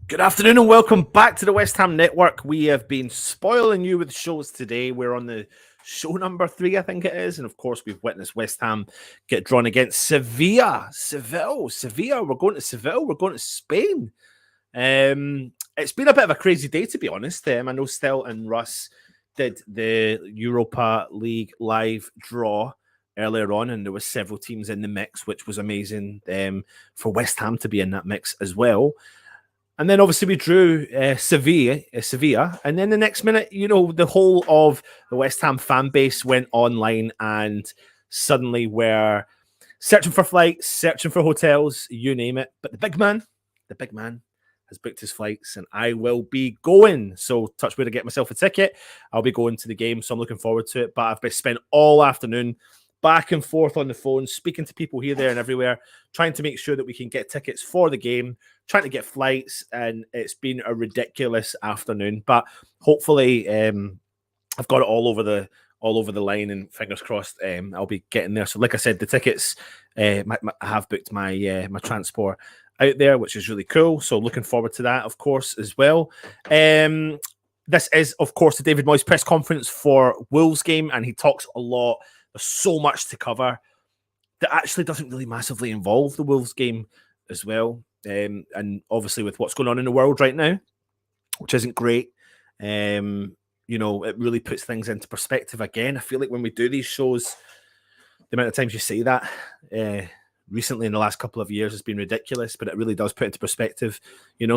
Good afternoon and welcome back to the West Ham Network. We have been spoiling you with shows today. We're on the show number 3, I think it is. And of course, we've witnessed West Ham get drawn against Sevilla. Sevilla. We're going to Seville. We're going to Spain. It's been a bit of a crazy day, to be honest. I know Stel and Russ did the Europa League live draw earlier on, and there was several teams in the mix, which was amazing for West Ham to be in that mix as well. And then obviously we drew Sevilla. And then the next minute, the whole of the West Ham fan base went online and suddenly we're searching for flights, searching for hotels, you name it. But the big man has booked his flights and I will be going. So touch wood to get myself a ticket. I'll be going to the game. So I'm looking forward to it. But I've been spent all afternoon back and forth on the phone, speaking to people here, there, and everywhere, trying to make sure that we can get tickets for the game, trying to get flights, and it's been a ridiculous afternoon. But hopefully, I've got it all over the line, and fingers crossed, I'll be getting there. So, like I said, the tickets, I have booked my my transport out there, which is really cool. So, looking forward to that, of course, as well. This is, of course, the David Moyes press conference for Wolves game, and he talks a lot. There's so much to cover that actually doesn't really massively involve the Wolves game as well. And obviously with what's going on in the world right now, which isn't great, it really puts things into perspective again. I feel like when we do these shows, the amount of times you say that recently in the last couple of years has been ridiculous, but it really does put into perspective,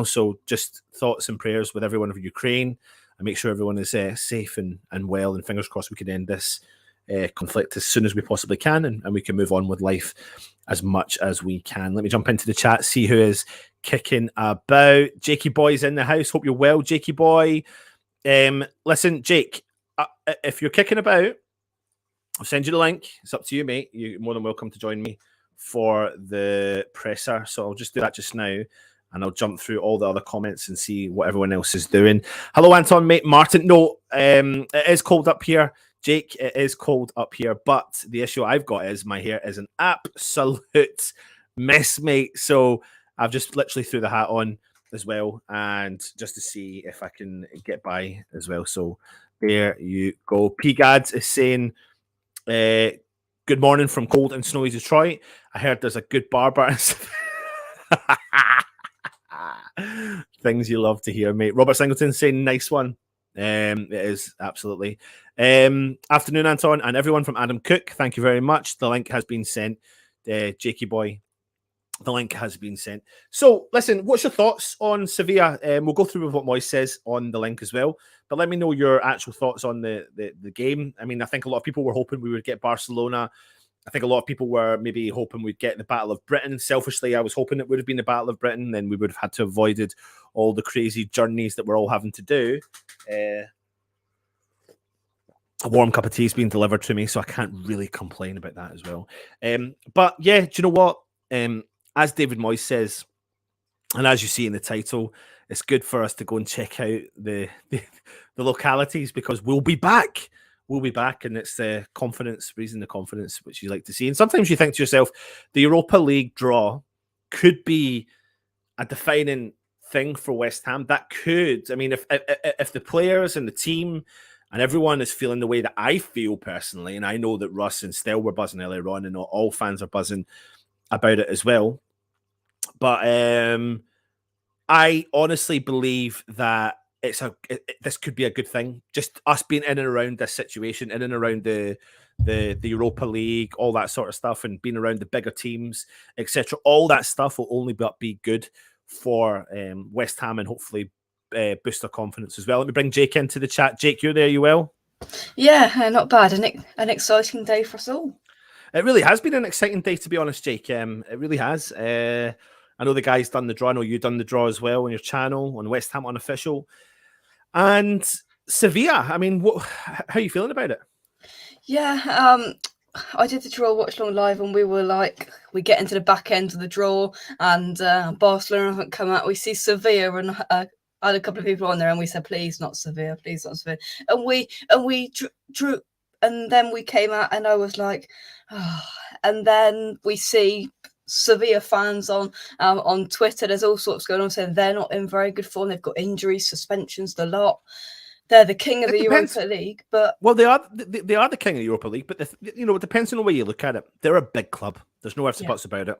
so just thoughts and prayers with everyone of Ukraine, and make sure everyone is safe and well, and fingers crossed we can end this conflict as soon as we possibly can, and we can move on with life as much as we can. Let me jump into the chat, see who is kicking about. Jakey Boy's in the house. Hope you're well, Jakey Boy. Listen, Jake, if you're kicking about, I'll send you the link. It's up to you, mate. You're more than welcome to join me for the presser. So I'll just do that just now, and I'll jump through all the other comments and see what everyone else is doing. Hello, Anton, mate. Martin. No, it is cold up here. Jake, it is cold up here, but the issue I've got is my hair is an absolute mess, mate. So I've just literally threw the hat on as well, and just to see if I can get by as well. So there you go. P-Gads is saying, good morning from cold and snowy Detroit. I heard there's a good barber. Things you love to hear, mate. Robert Singleton saying, nice one. It is absolutely. Afternoon, Anton, and everyone from Adam Cook. Thank you very much. The link has been sent. Jakey Boy, the link has been sent. So, listen, what's your thoughts on Sevilla? We'll go through with what Moyes says on the link as well. But let me know your actual thoughts on the game. I mean, I think a lot of people were hoping we would get Barcelona. I think a lot of people were maybe hoping we'd get the Battle of Britain. Selfishly, I was hoping it would have been the Battle of Britain. Then we would have had to avoided all the crazy journeys that we're all having to do. A warm cup of tea is being delivered to me, so I can't really complain about that as well. But yeah, do you know what? As David Moyes says, and as you see in the title, it's good for us to go and check out the localities, because we'll be back. We'll be back, and it's the confidence, raising the confidence, which you like to see. And sometimes you think to yourself, the Europa League draw could be a defining thing for West Ham. That could, I mean, if the players and the team and everyone is feeling the way that I feel personally, and I know that Russ and Stell were buzzing earlier on, and not all fans are buzzing about it as well. But I honestly believe that this could be a good thing. Just us being in and around this situation, in and around the Europa League, all that sort of stuff, and being around the bigger teams, etc. All that stuff will only be good for West Ham, and hopefully boost their confidence as well. Let me bring Jake into the chat. Jake, you're there, you well? Yeah, not bad. An exciting day for us all. It really has been an exciting day, to be honest, Jake. It really has. I know the guys done the draw. I know you've done the draw as well on your channel, on West Ham Unofficial. And Sevilla, I mean, how are you feeling about it? Yeah, I did the draw watch along live, and we were like, we get into the back end of the draw, and Barcelona haven't come out. We see Sevilla, and I had a couple of people on there, and we said, please not Sevilla, please not Sevilla. And we drew, and then we came out, and I was like, oh. And then we see Sevilla fans on Twitter. There's all sorts going on saying they're not in very good form. They've got injuries, suspensions, the lot. They're the king of the Europa League, but they are the king of the Europa League. But it depends on the way you look at it. They're a big club. There's no ifs and buts about it.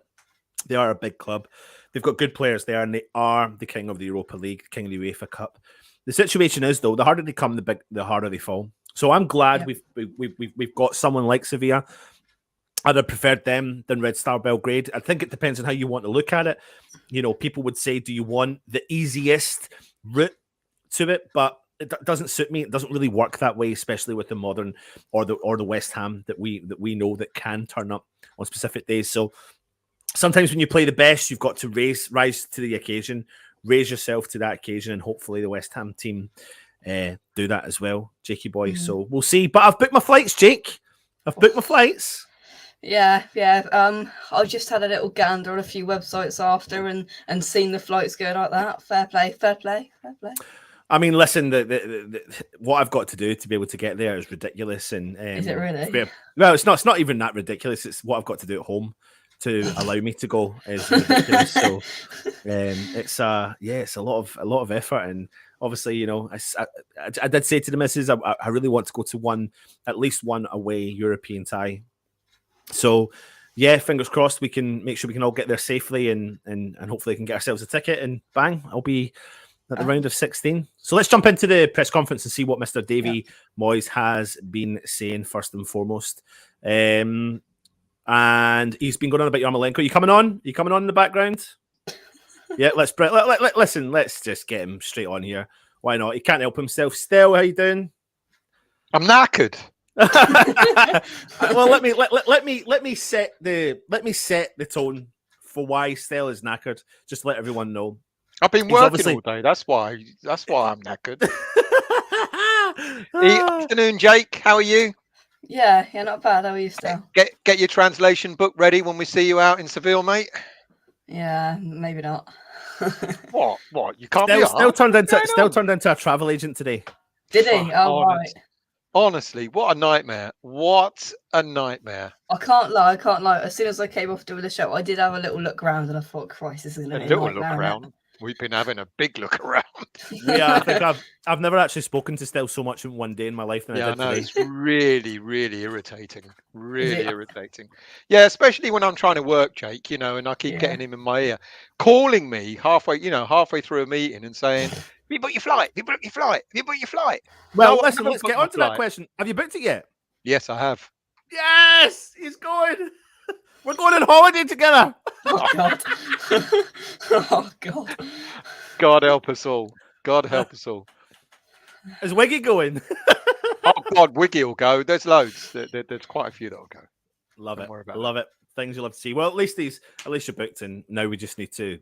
They are a big club. They've got good players there, and they are the king of the Europa League, king of the UEFA Cup. The situation is, though, the harder they come, the harder they fall. So I'm glad we've got someone like Sevilla. I'd have preferred them than Red Star Belgrade. I think it depends on how you want to look at it. People would say, do you want the easiest route to it? But it doesn't suit me. It doesn't really work that way, especially with the modern or the West Ham that we know that can turn up on specific days. So sometimes when you play the best, you've got to rise to the occasion, raise yourself to that occasion, and hopefully the West Ham team do that as well, Jakey boy. Mm-hmm. So we'll see. But I've booked my flights, Jake. I've booked my flights. Yeah. I just had a little gander on a few websites after and seen the flights go like that. Fair play. I mean, listen, the what I've got to do to be able to get there is ridiculous. And is it really? Well, it's not even that ridiculous. It's what I've got to do at home to allow me to go is ridiculous. So it's a lot of effort, and obviously, I did say to the missus, I really want to go to at least one away European tie. So yeah, fingers crossed we can make sure we can all get there safely, and hopefully can get ourselves a ticket, and bang, I'll be at the round of 16. So let's jump into the press conference and see what Mr. Davy Moyes has been saying first and foremost. And he's been going on about Yarmolenko. Are you coming on? In the background? Yeah, listen, let's just get him straight on here. Why not? He can't help himself. Stell, how you doing? I'm knackered. Well, let me set the tone for why Stell is knackered. Just to let everyone know. I've been working all day. That's why I'm knackered. Afternoon, Jake. How are you? Yeah, not bad. How are you, Stell? Get your translation book ready when we see you out in Seville, mate. Yeah, maybe not. What? You can't be. Stell turned into a travel agent today. Did he? Oh, right. Honestly, what a nightmare. I can't lie. As soon as I came off doing the show, I did have a little look around, and I thought, Christ, this is going to be a little look around. We've been having a big look around. Yeah, I think I've never actually spoken to Stell so much in one day in my life than I did today. It's really, really irritating. Really irritating. Yeah, especially when I'm trying to work, Jake, and I keep getting him in my ear, calling me halfway through a meeting and saying, have you booked your flight? Well, listen, let's get on to that question. Have you booked it yet? Yes, I have. Yes, he's going. We're going on holiday together. Oh, God. Oh, God. God help us all. God help us all. Is Wiggy going? Oh, God, Wiggy will go. There's loads. There's quite a few that will go. Love it. Things you'll have to see. Well, at least you're booked, and now we just need to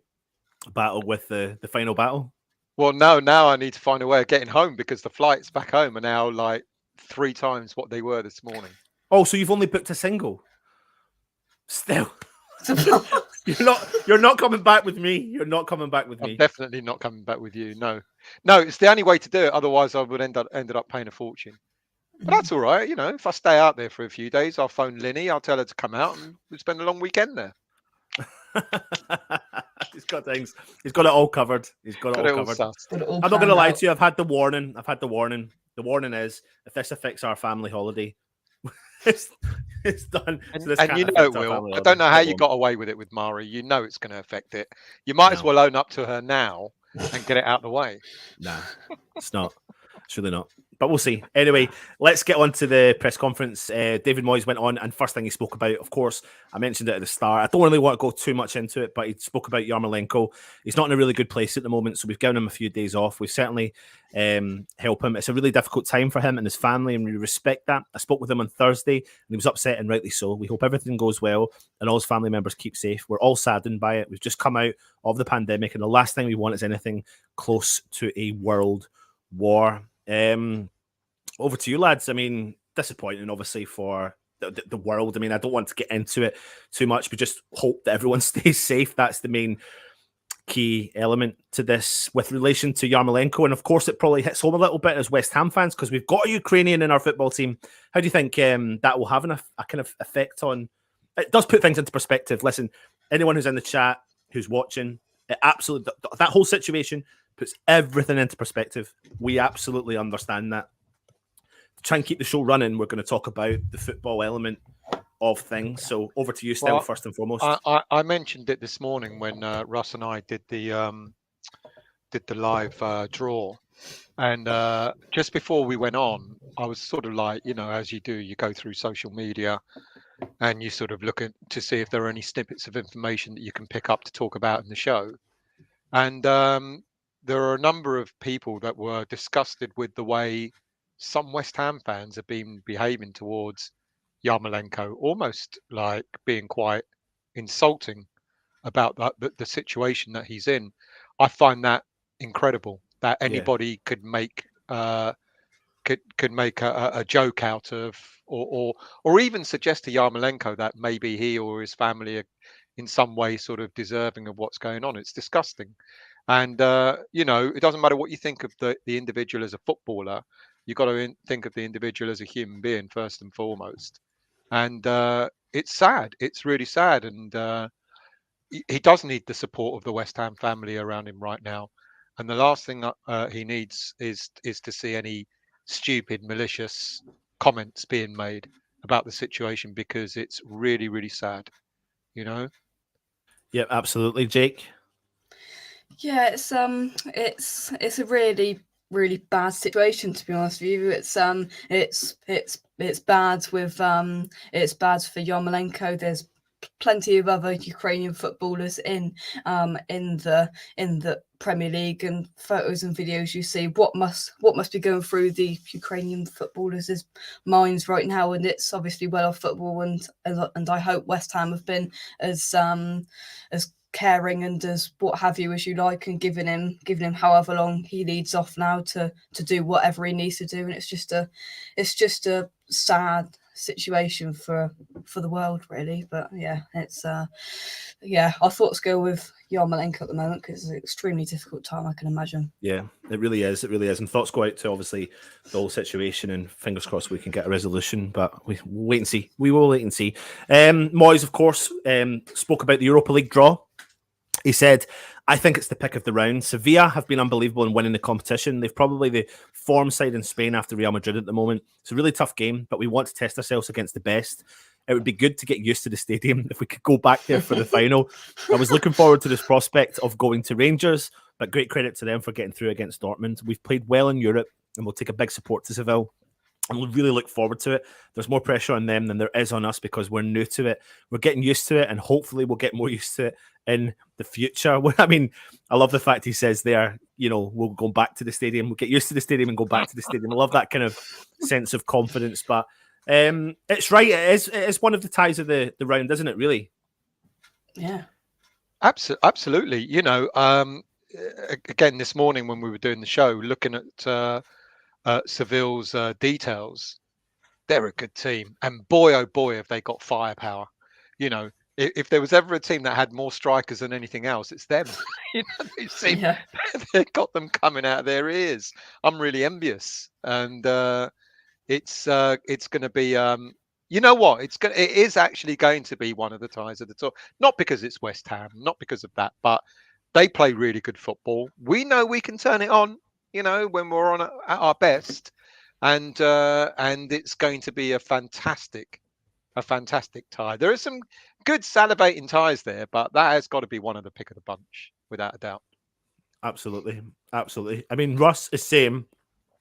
battle with the final battle. Well, now I need to find a way of getting home because the flights back home are now like 3 times what they were this morning. Oh, so you've only booked a single? Still, you're not coming back with me. You're not coming back with me. I'm definitely not coming back with you. No, it's the only way to do it. Otherwise, I would ended up paying a fortune. But that's all right. If I stay out there for a few days, I'll phone Linny. I'll tell her to come out, and we'll spend a long weekend there. He's got things. He's got it all covered. He's got it all covered. Got it all I'm not going to planned lie out. to you. I've had the warning. The warning is if this affects our family holiday, it's done. And, So this and can't you know affect it our will. family I don't holiday. know how It you won't. got away with it with Mari. You know it's going to affect it. You might as No. well own up to her now and get it out of the way. Nah, it's not. It's really not. But we'll see. Anyway, let's get on to the press conference. David Moyes went on, and first thing he spoke about, of course, I mentioned it at the start. I don't really want to go too much into it, but he spoke about Yarmolenko. He's not in a really good place at the moment, so we've given him a few days off. We've certainly help him. It's a really difficult time for him and his family, and we respect that. I spoke with him on Thursday, and he was upset, and rightly so. We hope everything goes well and all his family members keep safe. We're all saddened by it. We've just come out of the pandemic, and the last thing we want is anything close to a world war. Over to you, lads. I mean, disappointing, obviously, for the world. I mean, I don't want to get into it too much, but just hope that everyone stays safe. That's the main key element to this with relation to Yarmolenko. And of course, it probably hits home a little bit as West Ham fans because we've got a Ukrainian in our football team. How do you think that will have a kind of effect on? It does put things into perspective. Listen, anyone who's in the chat, who's watching, it absolutely, that whole situation puts everything into perspective. We absolutely understand that. To try and keep the show running, we're going to talk about the football element of things. So over to you, Still, first and foremost. I mentioned it this morning when Russ and I did the live draw, and just before we went on, I was sort of like, as you do, you go through social media and you sort of look at to see if there are any snippets of information that you can pick up to talk about in the show. And there are a number of people that were disgusted with the way some West Ham fans have been behaving towards Yarmolenko, almost like being quite insulting about the situation that he's in. I find that incredible that anybody could make could make a joke out of, or even suggest to Yarmolenko that maybe he or his family are in some way sort of deserving of what's going on. It's disgusting. And it doesn't matter what you think of the individual as a footballer. You've got to think of the individual as a human being first and foremost. And it's sad. It's really sad. And he does need the support of the West Ham family around him right now. And the last thing he needs is to see any stupid, malicious comments being made about the situation, because it's really, really sad. Yeah, absolutely, Jake. Yeah, it's a really, really bad situation, to be honest with you. It's bad with it's bad for Yarmolenko. There's plenty of other Ukrainian footballers in the Premier League, and photos and videos you see what must be going through the Ukrainian footballers' minds right now, and it's obviously well off football, and I hope West Ham have been as caring and as what have you as you like, and giving him however long he needs off now to do whatever he needs to do. And it's just a sad situation for the world, really. But yeah, it's our thoughts go with Yarmolenko at the moment, because it's an extremely difficult time, I can imagine. Yeah, it really is. And thoughts go out to obviously the whole situation, and fingers crossed we can get a resolution, but we'll wait and see. We will wait and see. Moyes, of course, spoke about the Europa League draw. He said, I think it's the pick of the round. Sevilla have been unbelievable in winning the competition. They've probably the form side in Spain after Real Madrid at the moment. It's a really tough game, but we want to test ourselves against the best. It would be good to get used to the stadium if we could go back there for the final. I was looking forward to this prospect of going to Rangers, but great credit to them for getting through against Dortmund. We've played well in Europe, and we'll take a big support to Seville. And we'll really look forward to it. There's more pressure on them than there is on us because we're new to it. We're getting used to it, and hopefully we'll get more used to it in the future. I mean, I love the fact he says there, we'll go back to the stadium. We'll get used to the stadium and go back to the stadium. I love that kind of sense of confidence. But it's right. It is one of the ties of the round, isn't it, really? Yeah. Absolutely. Again, this morning when we were doing the show, looking at Seville's details, they're a good team, and boy oh boy have they got firepower. If there was ever a team that had more strikers than anything else, it's them. They've got them coming out of their ears. I'm really envious, and it's going to be you know what? It is actually going to be one of the ties of the tour. Not because it's West Ham, not because of that, but they play really good football. We know we can turn it on, when we're on at our best, and it's going to be a fantastic tie. There are some good salivating ties there, but that has got to be one of the pick of the bunch, without a doubt. Absolutely. I mean, Russ is saying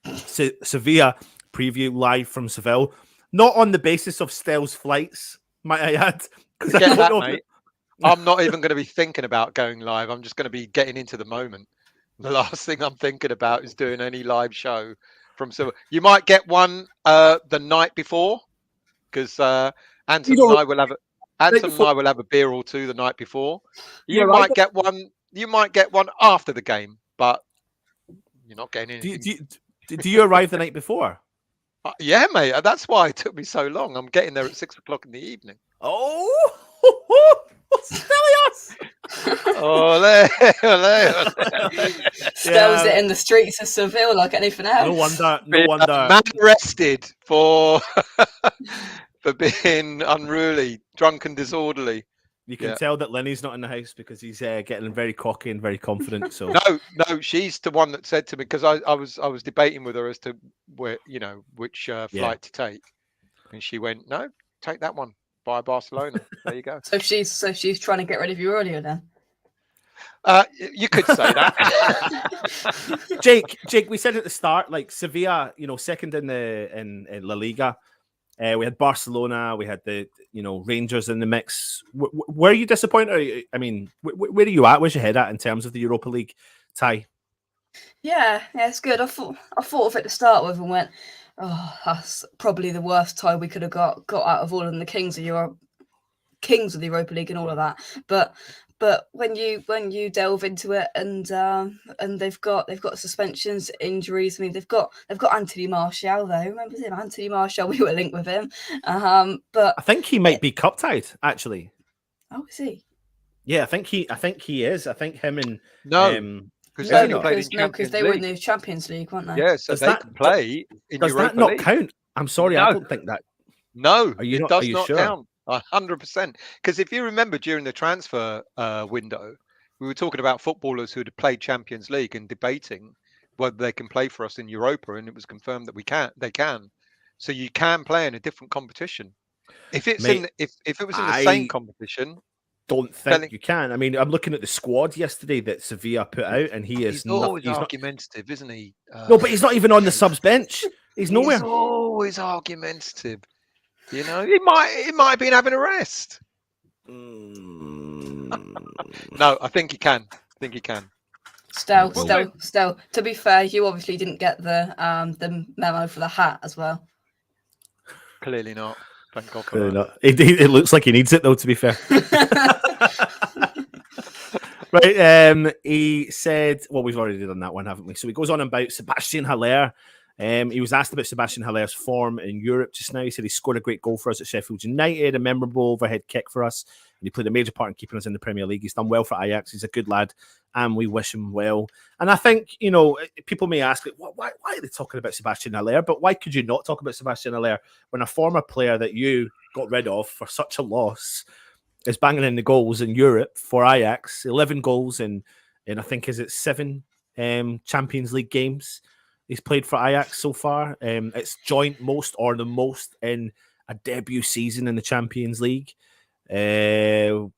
Sevilla preview live from Seville, not on the basis of Stell's flights, might I add? Forget that, mate. I'm not even going to be thinking about going live. I'm just going to be getting into the moment. The last thing I'm thinking about is doing any live show from Seville. You might get one the night before, because Anton and I will have a beer or two the night before. You might get one. You might get one after the game, but you're not getting anything. Do you arrive the night before? Yeah, mate. That's why it took me so long. I'm getting there at 6 o'clock in the evening. Oh, Ole. Spells it in the streets of Seville like anything else. No wonder. Man arrested for being unruly, drunk and disorderly. You can tell that Lenny's not in the house because he's getting very cocky and very confident. So no, she's the one that said to me, because I was debating with her as to where which flight to take, and she went, "No, take that one via Barcelona." There you go. So she's trying to get rid of you earlier then. You could say that. Jake, we said at the start, like Sevilla, second in La Liga. We had Barcelona, we had the Rangers in the mix. Were you disappointed? I mean, where are you at? Where's your head at in terms of the Europa League tie? Yeah, it's good. I thought of it to start with and went, oh, that's probably the worst tie we could have got out of all of them. The kings of the Europa League and all of that. But when you delve into it and they've got suspensions, injuries. I mean, they've got Anthony Martial though. Remember him, Anthony Martial? We were linked with him. But I think he might be cup tied actually. Oh, is he? Yeah, I think he is. I think him and because they were in the Champions League, weren't they? Yeah, so they can play in Does Europa that not League. Count? I'm sorry, I don't think that. No, it does not sure? count. 100%. Because if you remember during the transfer window, we were talking about footballers who had played Champions League and debating whether they can play for us in Europa, and it was confirmed that they can. So you can play in a different competition. If it's if it was in the same competition, don't think you can. I mean, I'm looking at the squad yesterday that Sevilla put out, and he's always argumentative, isn't he? No, but he's not even on the subs bench. He's nowhere. He's always argumentative. He might have been having a rest. No, I think he can. Still. To be fair, you obviously didn't get the memo for the hat as well. Clearly not. Thank God for Clearly that. not. It looks like he needs it though. To be fair. Right. He said, well, we've already done that one, haven't we? So he goes on about Sebastian Hilaire. He was asked about Sebastian Hilaire's form in Europe just now. He said he scored a great goal for us at Sheffield United, a memorable overhead kick for us, and he played a major part in keeping us in the Premier League. He's done well for Ajax. He's a good lad, and we wish him well. And I think, people may ask, why are they talking about Sebastian Hilaire? But why could you not talk about Sebastian Hilaire when a former player that you got rid of for such a loss is banging in the goals in Europe for Ajax, 11 goals in I think, is it 7 Champions League games he's played for Ajax so far. It's joint most or the most in a debut season in the Champions League. Hilaire,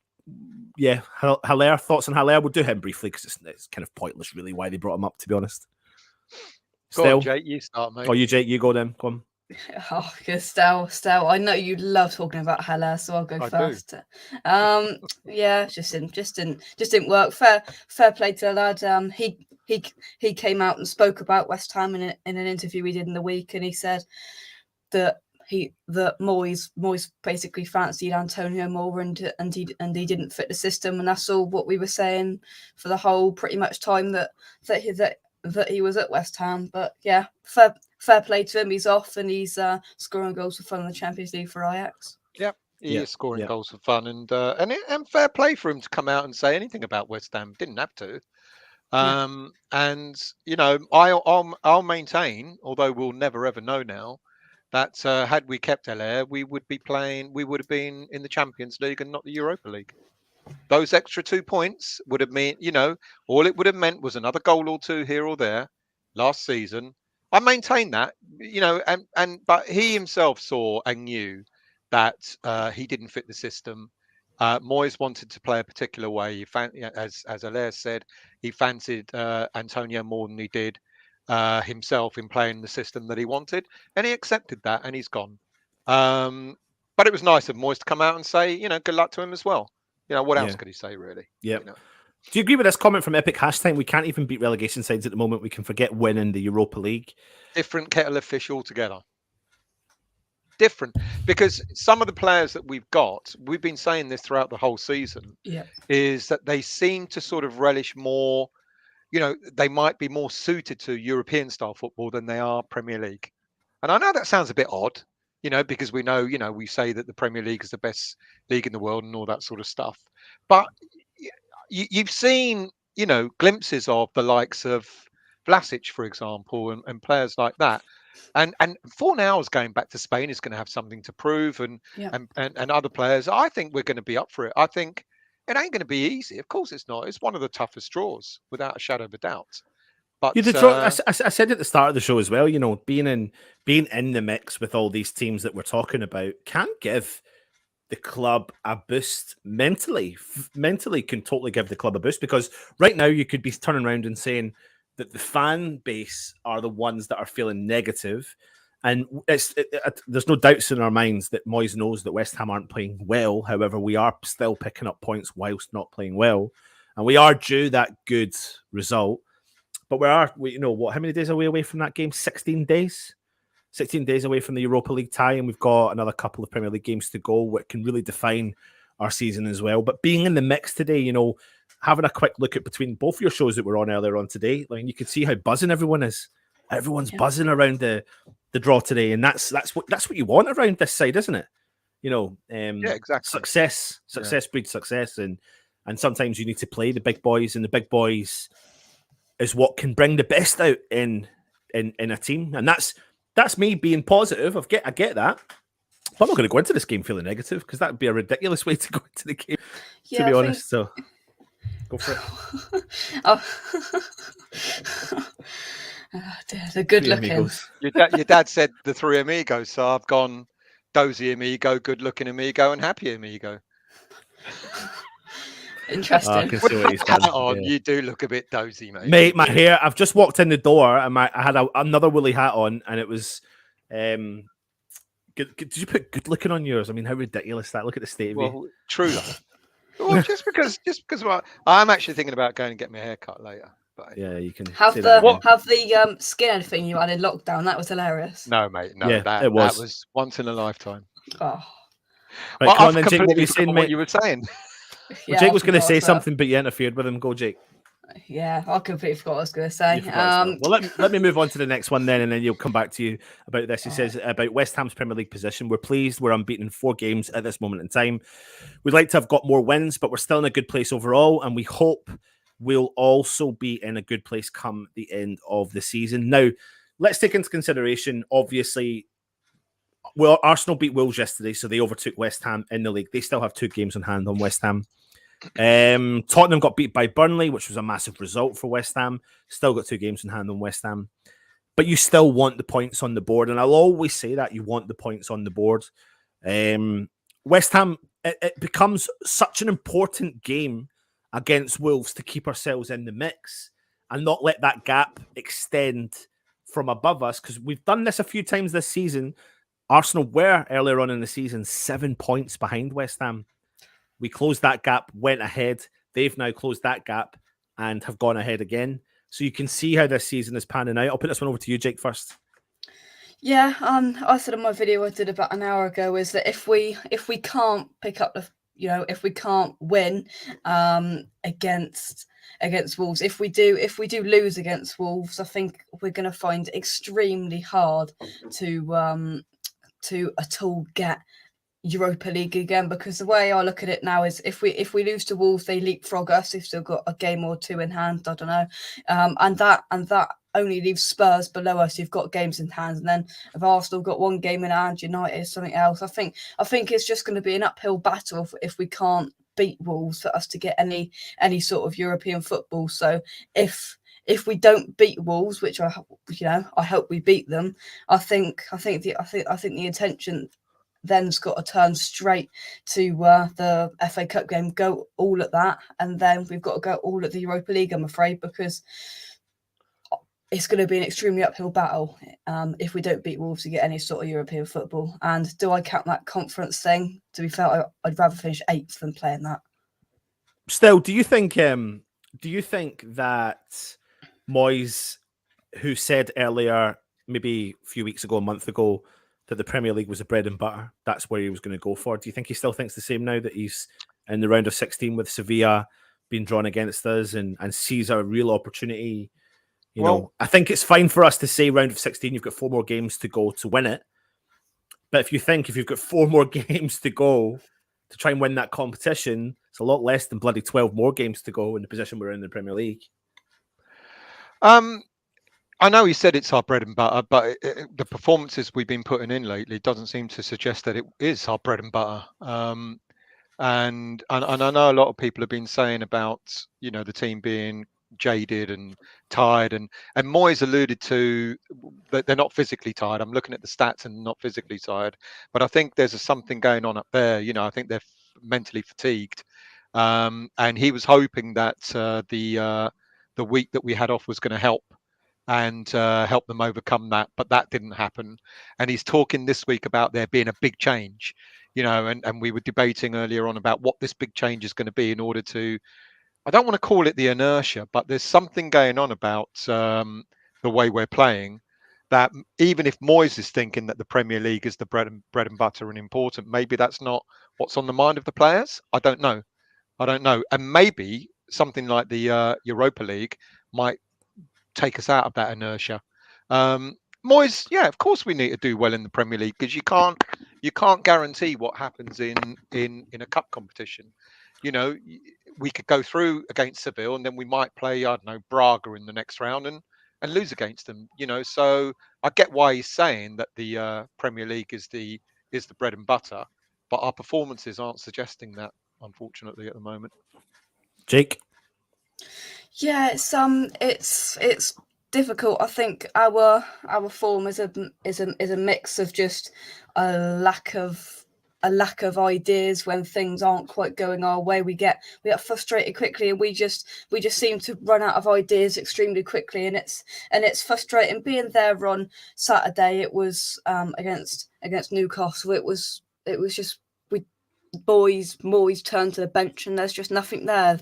thoughts on Hilaire? We'll do him briefly because it's kind of pointless, really, why they brought him up, to be honest. Go on, Jake, you start, mate. Oh, Jake, you go then. Go on. Oh, because Stel, I know you love talking about Hilaire, so I'll go first. Yeah, just didn't work. Fair play to the lad. He came out and spoke about West Ham in an interview we did in the week, and he said that Moyes basically fancied Antonio more, and he didn't fit the system, and that's all what we were saying for the whole pretty much time that he was at West Ham. But yeah, fair play to him. He's off and he's scoring goals for fun in the Champions League for Ajax. Yep, he is scoring goals for fun, and fair play for him to come out and say anything about West Ham. Didn't have to. And I'll maintain, although we'll never ever know now, that had we kept Hilaire, we would have been in the Champions League and not the Europa League. Those extra 2 points would have meant, all it would have meant was another goal or two here or there last season. I maintain that, but he himself saw and knew that he didn't fit the system. Moyes wanted to play a particular way. As Hilaire said, he fancied Antonio more than he did himself in playing the system that he wanted, and he accepted that, and he's gone. But it was nice of Moyes to come out and say, good luck to him as well. What else could he say, really? Yeah. Do you agree with this comment from Epic Hashtag? We can't even beat relegation sides at the moment. We can forget winning the Europa League. Different kettle of fish altogether. Different, because some of the players that we've been saying this throughout the whole season, is that they seem to sort of relish more, they might be more suited to European style football than they are Premier League. And I know that sounds a bit odd, because we know, we say that the Premier League is the best league in the world and all that sort of stuff. But you've seen, glimpses of the likes of Vlasic, for example, and players like that. And Fornals going back to Spain is going to have something to prove, and other players. I think we're going to be up for it. I think it ain't going to be easy. Of course it's not. It's one of the toughest draws, without a shadow of a doubt. But I said at the start of the show as well, being in the mix with all these teams that we're talking about can give the club a boost mentally. Mentally can totally give the club a boost, because right now you could be turning around and saying that the fan base are the ones that are feeling negative. And there's no doubts in our minds that Moyes knows that West Ham aren't playing well. However, we are still picking up points whilst not playing well. And we are due that good result. But how many days are we away from that game? 16 days? 16 days away from the Europa League tie, and we've got another couple of Premier League games to go, which can really define our season as well. But being in the mix today, having a quick look at between both your shows that were on earlier on today, like, you can see how buzzing everyone is. Everyone's buzzing around the draw today, and that's what you want around this side, isn't it? Exactly. Success breeds success, and sometimes you need to play the big boys, and the big boys is what can bring the best out in a team, and that's me being positive. I get that. But I'm not going to go into this game feeling negative, because that would be a ridiculous way to go into the game, to be honest. So go for it. Oh dear, the good looking. Your dad said the three amigos, so I've gone dozy amigo, good looking amigo, and happy amigo. Interesting. I can see what he's done. On, you do look a bit dozy, mate. Mate, my hair. I've just walked in the door and I had another woolly hat on, and it was. Did you put good looking on yours? I mean, how ridiculous that! Look at the state of you. True. Well, just because I'm actually thinking about going and get my hair cut later. But yeah, you can have the skinhead thing you had in lockdown. That was hilarious. No, mate. No, that was once in a lifetime. Oh. Right, well, come on then, Jake. What were you saying, mate? What you were saying? Well, Jake was going to say something, but you interfered with him. Go, Jake. Yeah, I completely forgot what I was going to say. Well, let me move on to the next one then, and then you'll come back to you about this. He says about West Ham's Premier League position. We're pleased. We're unbeaten in 4 games at this moment in time. We'd like to have got more wins, but we're still in a good place overall, and we hope we'll also be in a good place come the end of the season. Now, let's take into consideration, obviously, well, Arsenal beat Wolves yesterday, so they overtook West Ham in the league. They still have 2 games on hand on West Ham. Tottenham got beat by Burnley, which was a massive result for West Ham. Still got 2 games in hand on West Ham. But you still want the points on the board, and I'll always say that you want the points on the board. West Ham, it becomes such an important game against Wolves to keep ourselves in the mix and not let that gap extend from above us, because we've done this a few times this season. Arsenal were earlier on in the season 7 points behind West Ham. We closed that gap, went ahead. They've now closed that gap and have gone ahead again. So you can see how this season is panning out. I'll put this one over to you, Jake, first. Yeah, I said in my video I did about an hour ago is that if we can't pick up the, if we can't win against Wolves, if we do lose against Wolves, I think we're going to find it extremely hard to at all get Europa League again, because the way I look at it now is if we lose to Wolves, they leapfrog us. They've still got a game or two in hand. I don't know, and that only leaves Spurs below us. You've got games in hand, and then if Arsenal got one game in hand, United something else. I think it's just going to be an uphill battle if we can't beat Wolves for us to get any sort of European football. So if we don't beat Wolves, which I hope we beat them, I think the intention then's got to turn straight to the FA Cup game, go all at that, and then we've got to go all at the Europa League, I'm afraid, because it's going to be an extremely uphill battle if we don't beat Wolves to get any sort of European football. And do I count that conference thing? To be fair, I'd rather finish 8th than playing that. Still, do you think that Moyes, who said earlier, maybe a few weeks ago, a month ago, that the Premier League was the bread and butter, that's where he was going to go for? Do you think he still thinks the same now that he's in the round of 16 with Sevilla being drawn against us and sees a real opportunity? You know, I think it's fine for us to say round of 16, you've got 4 more games to go to win it. But if you've got 4 more games to go to try and win that competition, it's a lot less than bloody 12 more games to go in the position we're in the Premier League. I know he said it's our bread and butter, but the performances we've been putting in lately doesn't seem to suggest that it is our bread and butter. And I know a lot of people have been saying about, the team being jaded and tired, and Moyes alluded to that they're not physically tired. I'm looking at the stats and not physically tired, but I think there's something going on up there. I think they're mentally fatigued, and he was hoping that the week that we had off was going to help and help them overcome that, but that didn't happen. And he's talking this week about there being a big change, and we were debating earlier on about what this big change is going to be in order to, I don't want to call it the inertia, but there's something going on about the way we're playing, that even if Moyes is thinking that the Premier League is the bread and butter and important, maybe that's not what's on the mind of the players. I don't know. And maybe something like the Europa League might take us out of that inertia. Moyes, yeah, of course we need to do well in the Premier League, because you can't guarantee what happens in a cup competition. We could go through against Seville and then we might play, I don't know, Braga in the next round and lose against them. So I get why he's saying that the Premier League is the bread and butter, but our performances aren't suggesting that, unfortunately, at the moment. Jake? Yeah, it's difficult. I think our form is a mix of just a lack of ideas. When things aren't quite going our way, we get frustrated quickly, and we just seem to run out of ideas extremely quickly, and it's frustrating. Being there on Saturday, it was against Newcastle. It was just, Moyes turned to the bench and there's just nothing there.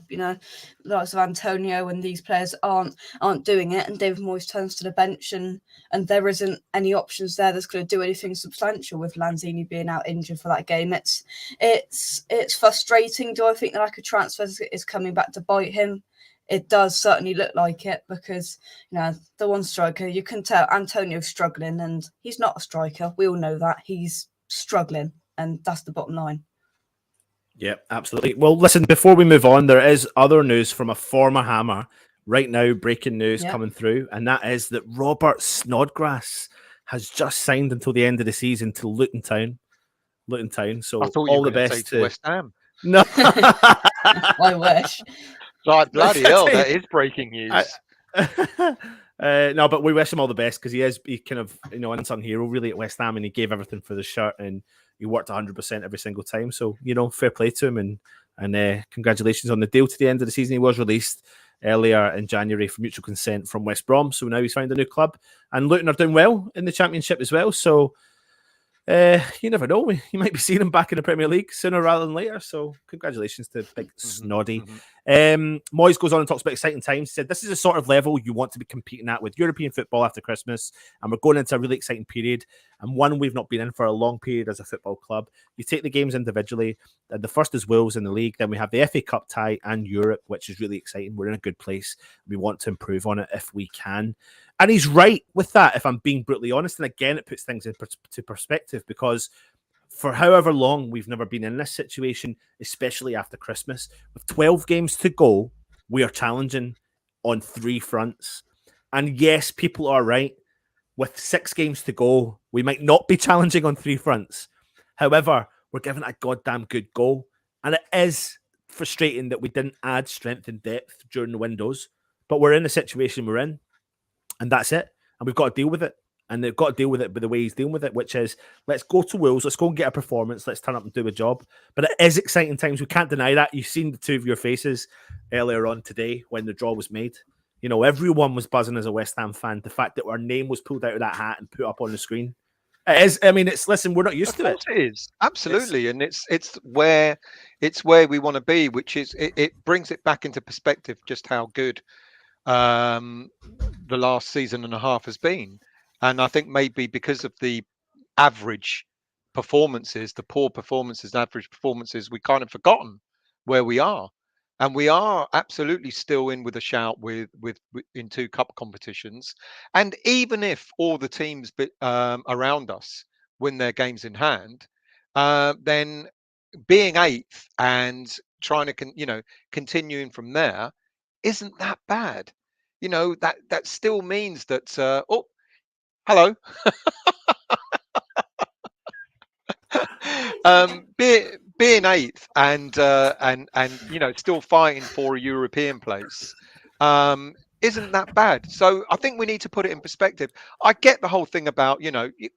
Lots of Antonio and these players aren't doing it, and David Moyes turns to the bench and there isn't any options there that's going to do anything substantial, with Lanzini being out injured for that game. It's frustrating. Do I think that a transfer is coming back to bite him? It does certainly look like it, because the one striker, you can tell Antonio's struggling, and he's not a striker. We all know that. He's struggling, and that's the bottom line. Yeah, absolutely. Well, listen, before we move on, there is other news from a former Hammer right now, breaking news coming through, and that is that Robert Snodgrass has just signed until the end of the season to Luton Town. So I thought all the best to West Ham. No, I wish. Like, bloody hell, that is breaking news. No, but we wish him all the best, because he kind of an unsung hero really at West Ham, and he gave everything for the shirt, and he worked 100% every single time. So fair play to him, and congratulations on the deal to the end of the season. He was released earlier in January for mutual consent from West Brom, so now he's found a new club, and Luton are doing well in the Championship as well. So you never know, you might be seeing him back in the Premier League sooner rather than later. So congratulations to Big Snoddy. Moyes goes on and talks about exciting times. He said, this is the sort of level you want to be competing at with European football after Christmas, and we're going into a really exciting period, and one we've not been in for a long period as a football club. You take the games individually, and the first is Wolves in the league, then we have the FA Cup tie and Europe, which is really exciting. We're in a good place. We want to improve on it if we can. And he's right with that, if I'm being brutally honest. And again, it puts things into perspective, because For however long, we've never been in this situation, especially after Christmas. With 12 games to go, we are challenging on 3 fronts. And yes, people are right. With 6 games to go, we might not be challenging on 3 fronts. However, we're giving it a goddamn good goal. And it is frustrating that we didn't add strength and depth during the windows. But we're in the situation we're in. And that's it. And we've got to deal with it. And they've got to deal with it by the way he's dealing with it, which is, let's go to Wolves, let's go and get a performance, let's turn up and do a job. But it is exciting times. We can't deny that. You've seen the two of your faces earlier on today when the draw was made. You know, everyone was buzzing as a West Ham fan. The fact that our name was pulled out of that hat and put up on the screen. It is, I mean, it's, listen, we're not used to it. It is. Absolutely. And it's where we want to be, which is, it brings it back into perspective just how good the last season and a half has been. And I think maybe because of the average performances, the poor performances, average performances, we kind of forgotten where we are. And we are absolutely still in with a shout with in 2 cup competitions. And even if all the teams around us win their games in hand, then being 8th and trying to continuing from there isn't that bad. You know, that still means that hello. Being 8th and still fighting for a European place isn't that bad. So I think we need to put it in perspective. I get the whole thing about,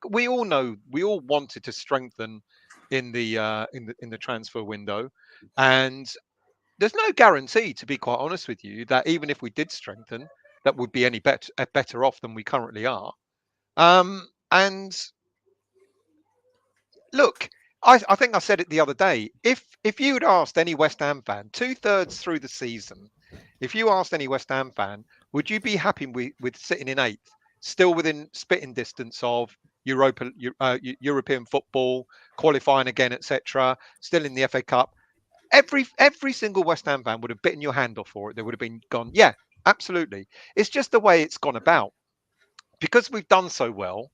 we all wanted to strengthen in the transfer window, and there's no guarantee, to be quite honest with you, that even if we did strengthen, that would be any better off than we currently are. And look, I think I said it the other day. If you had asked any West Ham fan 2/3 through the season, if you asked any West Ham fan, would you be happy with sitting in 8th, still within spitting distance of European football, qualifying again, etc., still in the FA Cup? Every single West Ham fan would have bitten your hand off for it. They would have been gone, yeah, absolutely. It's just the way it's gone about. Because we've done so well,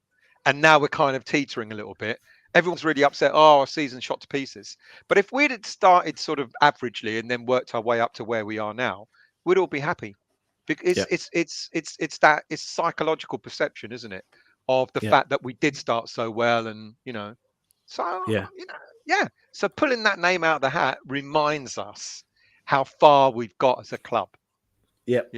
and now we're kind of teetering a little bit, everyone's really upset. Oh, our season shot to pieces. But if we'd had started sort of averagely and then worked our way up to where we are now, we'd all be happy. Because it's psychological perception, isn't it, of the fact that we did start so well, and so So pulling that name out of the hat reminds us how far we've got as a club. Yep.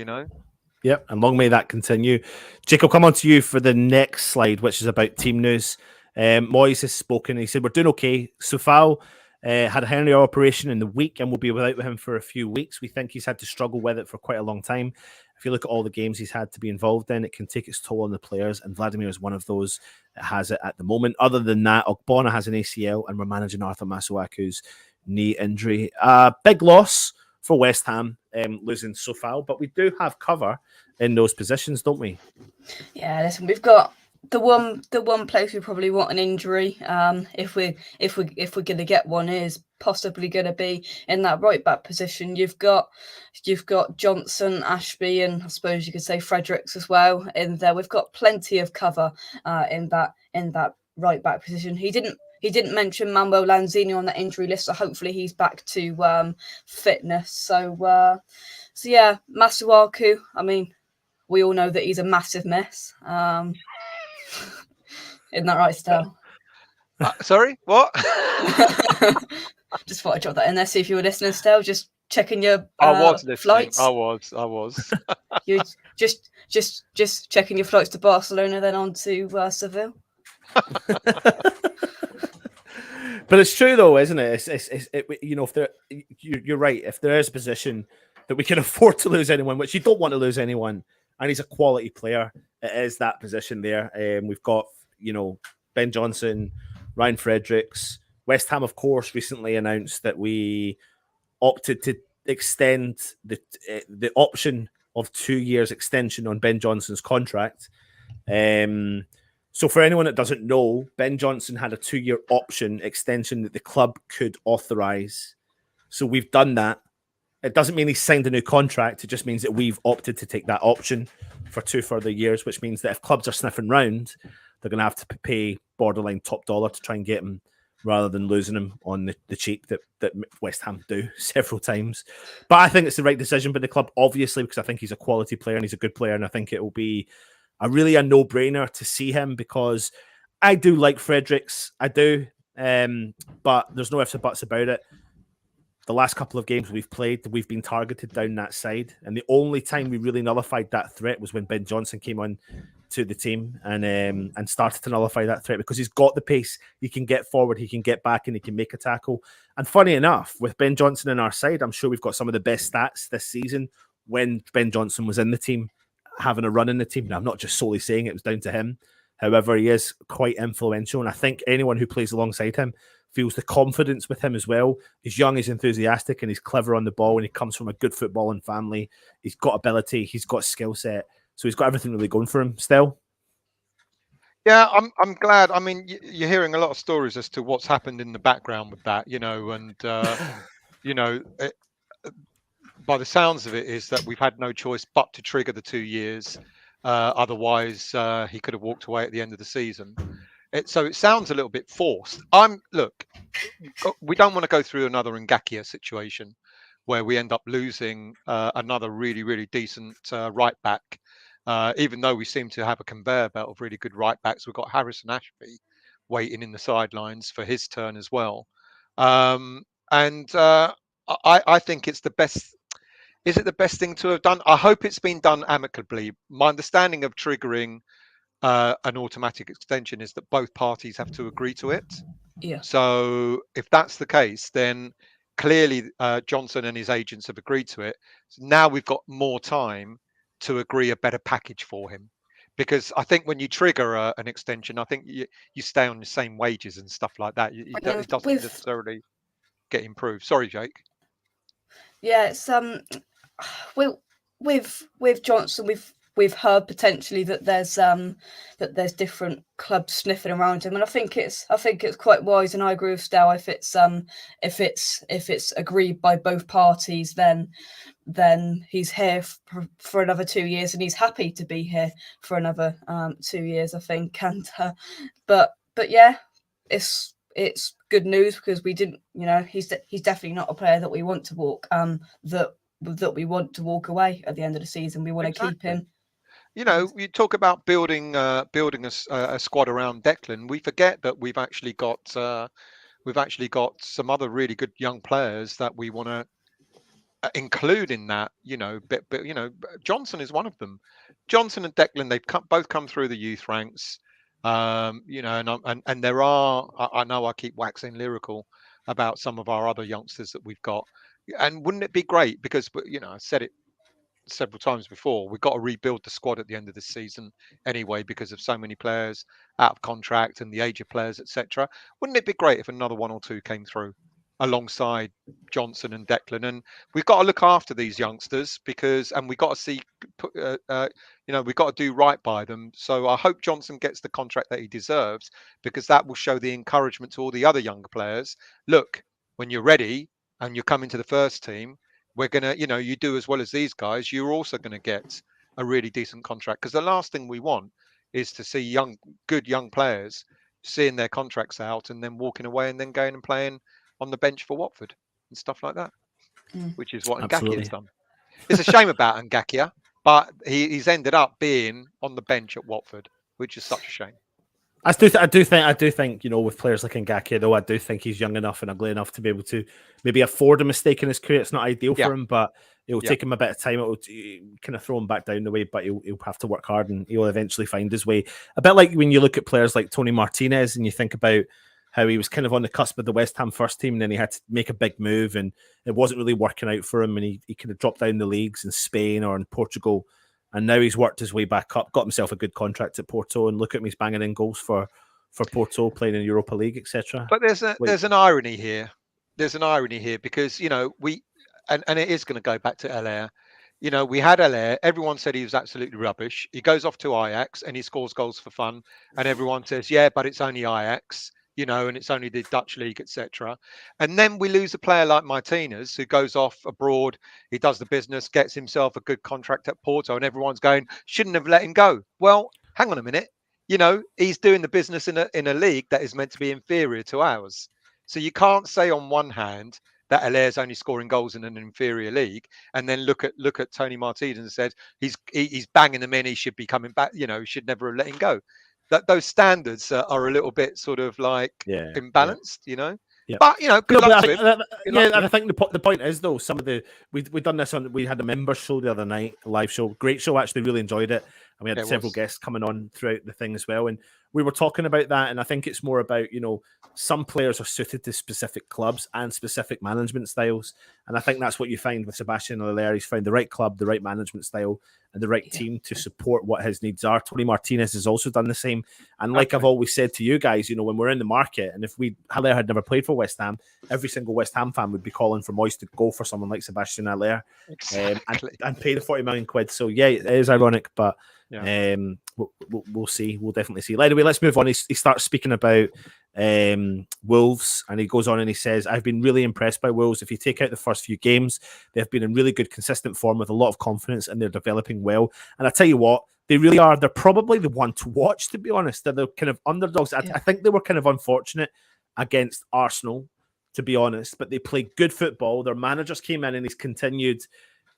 Yep, and long may that continue. Jake, I'll come on to you for the next slide, which is about team news. Moyes has spoken. He said, we're doing okay. Soufal had a hernia operation in the week and will be without him for a few weeks. We think he's had to struggle with it for quite a long time. If you look at all the games he's had to be involved in, it can take its toll on the players, and Vladimir is one of those that has it at the moment. Other than that, Ogbonna has an ACL, and we're managing Arthur Masuaku's knee injury. Big loss for West Ham, losing Soufal, but we do have cover in those positions, don't we? Yeah, listen, we've got the one place we probably want an injury. If we're going to get one, is possibly going to be in that right back position. You've got Johnson, Ashby, and I suppose you could say Fredericks as well in there. We've got plenty of cover in that right back position. He didn't mention Manuel Lanzini on that injury list, so hopefully he's back to fitness. So yeah, Masuaku, I mean, we all know that he's a massive mess. Isn't that right, Stel? Sorry, what? Just thought I'd drop that in there. See if you were listening, Stel. Just checking your I was listening. flights. I was. You just checking your flights to Barcelona, then on to Seville. But it's true, though, isn't it? If you're right. If there is a position that we can afford to lose anyone, which you don't want to lose anyone, and he's a quality player, it is that position there. We've got, Ben Johnson, Ryan Fredericks. West Ham, of course, recently announced that we opted to extend the option of 2 years extension on Ben Johnson's contract. So for anyone that doesn't know, Ben Johnson had a 2-year option extension that the club could authorise. So we've done that. It doesn't mean he's signed a new contract. It just means that we've opted to take that option for 2 further years, which means that if clubs are sniffing round, they're going to have to pay borderline top dollar to try and get him rather than losing him on the cheap that West Ham do several times. But I think it's the right decision by the club, obviously, because I think he's a quality player and he's a good player, and I think it will be a no-brainer to see him, because I do like Fredericks. I do. But there's no ifs or buts about it. The last couple of games we've played, we've been targeted down that side. And the only time we really nullified that threat was when Ben Johnson came on to the team and started to nullify that threat, because he's got the pace. He can get forward, he can get back, and he can make a tackle. And funny enough, with Ben Johnson on our side, I'm sure we've got some of the best stats this season when Ben Johnson was in the team, having a run in the team. Now, I'm not just solely saying it was down to him. However, he is quite influential, and I think anyone who plays alongside him feels the confidence with him as well. He's young, he's enthusiastic, and he's clever on the ball, and he comes from a good footballing family. He's got ability, he's got skill set, so he's got everything really going for him still. Yeah, I'm glad. I mean, you're hearing a lot of stories as to what's happened in the background with that, and by the sounds of it, is that we've had no choice but to trigger the 2 years. Otherwise, he could have walked away at the end of the season. So it sounds a little bit forced. Look, we don't want to go through another Ngakia situation where we end up losing another really, really decent right back. Even though we seem to have a conveyor belt of really good right backs, we've got Harrison Ashby waiting in the sidelines for his turn as well. I think it's the best. Is it the best thing to have done? I hope it's been done amicably. My understanding of triggering an automatic extension is that both parties have to agree to it. Yeah. So if that's the case, then clearly Johnson and his agents have agreed to it. So now we've got more time to agree a better package for him. Because I think when you trigger an extension, I think you stay on the same wages and stuff like that. It doesn't necessarily get improved. Sorry, Jake. Yeah, it's with Johnson, we've heard potentially that there's different clubs sniffing around him, and I think it's quite wise, and I agree with Stel. If it's agreed by both parties, then he's here for another 2 years, and he's happy to be here for another 2 years, I think. And but yeah, it's good news, because we didn't, he's definitely not a player that we want to walk that we want to walk away at the end of the season. We want to keep him. You talk about building a squad around Declan. We forget that we've actually got some other really good young players that we want to include in that. But Johnson is one of them. Johnson and Declan, they've both come through the youth ranks. And there are. I know I keep waxing lyrical about some of our other youngsters that we've got. And wouldn't it be great? Because I said it several times before, we've got to rebuild the squad at the end of this season anyway, because of so many players out of contract and the age of players, etc. Wouldn't it be great if another one or two came through alongside Johnson and Declan? And we've got to look after these youngsters, and we've got to see, we've got to do right by them. So I hope Johnson gets the contract that he deserves, because that will show the encouragement to all the other younger players. Look, when you're ready and you're coming to the first team, we're going to, you do as well as these guys, you're also going to get a really decent contract. Because the last thing we want is to see good young players seeing their contracts out and then walking away and then going and playing on the bench for Watford and stuff like that, which is what Ngakia's done. It's a shame about Ngakia, but he's ended up being on the bench at Watford, which is such a shame. I do think, with players like Ngakia, though, I do think he's young enough and ugly enough to be able to maybe afford a mistake in his career. It's not ideal for him, but it will take him a bit of time. It will kind of throw him back down the way, but he'll have to work hard and he'll eventually find his way. A bit like when you look at players like Tony Martinez and you think about how he was kind of on the cusp of the West Ham first team, and then he had to make a big move and it wasn't really working out for him, and he kind of dropped down the leagues in Spain or in Portugal. And now he's worked his way back up, got himself a good contract at Porto, and look at him, he's banging in goals for Porto, playing in Europa League, etc. But there's an irony here. There's an irony here because, we and it is going to go back to Hilaire. We had Hilaire. Everyone said he was absolutely rubbish. He goes off to Ajax and he scores goals for fun. And everyone says, yeah, but it's only Ajax, and it's only the Dutch league, etc. And then we lose a player like Martinez, who goes off abroad. He does the business, gets himself a good contract at Porto, and everyone's going, shouldn't have let him go. Well, hang on a minute. you know, he's doing the business in a league that is meant to be inferior to ours. So you can't say on one hand that Hilaire's only scoring goals in an inferior league, and then look at Tony Martinez and said he's banging them in. He should be coming back. You know, he should never have let him go. That those standards are a little bit sort of like imbalanced. You know. Yeah. But you know, good luck to him. I think the point is though, some of the we done this on, we had a member show the other night, a live show, great show, actually really enjoyed it, and we had several guests coming on throughout the thing as well, and we were talking about that, and I think it's more about, you know, some players are suited to specific clubs and specific management styles, and I think that's what you find with Sebastian Hilaire. He's found the right club, the right management style, and the right team to support what his needs are. Tony Martinez has also done the same, and like I've always said to you guys, you know, when we're in the market, and if Hilaire had never played for West Ham, every single West Ham fan would be calling for Moyes to go for someone like Sebastian Hilaire, and pay the 40 million quid. So yeah, it is ironic, but we'll see. We'll definitely see. Anyway, let's move on. He starts speaking about Wolves, and he goes on and he says, I've been really impressed by Wolves. If you take out the first few games, they've been in really good consistent form with a lot of confidence, and they're developing well. And I tell you what, they really are. They're probably the one to watch, to be honest. They're the kind of underdogs. I think they were kind of unfortunate against Arsenal, to be honest, but they played good football. Their managers came in and he's continued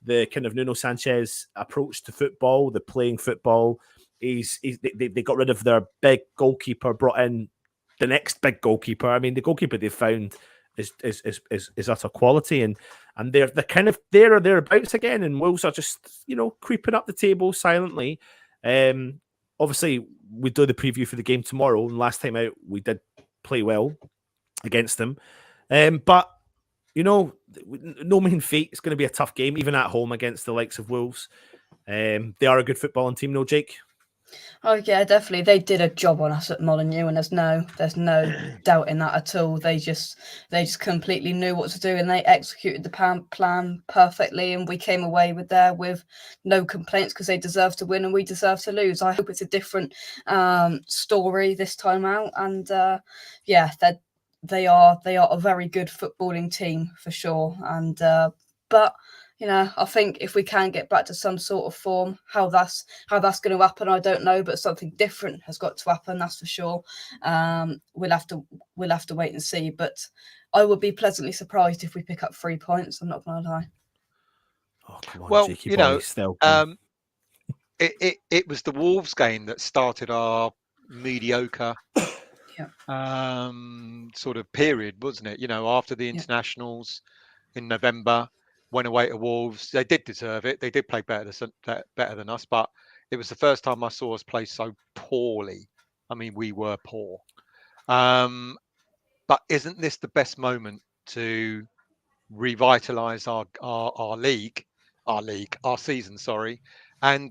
the kind of Nuno Sanchez approach to football, the playing football. They got rid of their big goalkeeper, brought in the next big goalkeeper. I mean, the goalkeeper they found is utter quality, and they're kind of there or thereabouts again. And Wolves are just, you know, creeping up the table silently. Obviously, we do the preview for the game tomorrow, and last time out we did play well against them, but you know, no mean feat. It's going to be a tough game, even at home against the likes of Wolves. They are a good footballing team, no, Jake? Oh yeah, definitely. They did a job on us at Molineux, and there's no doubt in that at all. They just completely knew what to do, and they executed the plan perfectly. And we came away with no complaints, because they deserve to win and we deserve to lose. I hope it's a different story this time out. And they are a very good footballing team for sure. And but you know, I think if we can get back to some sort of form, how that's going to happen, I don't know, but something different has got to happen, that's for sure. We'll have to wait and see, but I would be pleasantly surprised if we pick up 3 points. I'm not going to lie. Oh, come on, well, Jakey you boy, know, still. It was the Wolves game that started our mediocre sort of period, wasn't it? You know, after the internationals in November, went away to Wolves. They did deserve it. They did play better than us, but it was the first time I saw us play so poorly. I mean, we were poor. But isn't this the best moment to revitalise our season? Sorry, and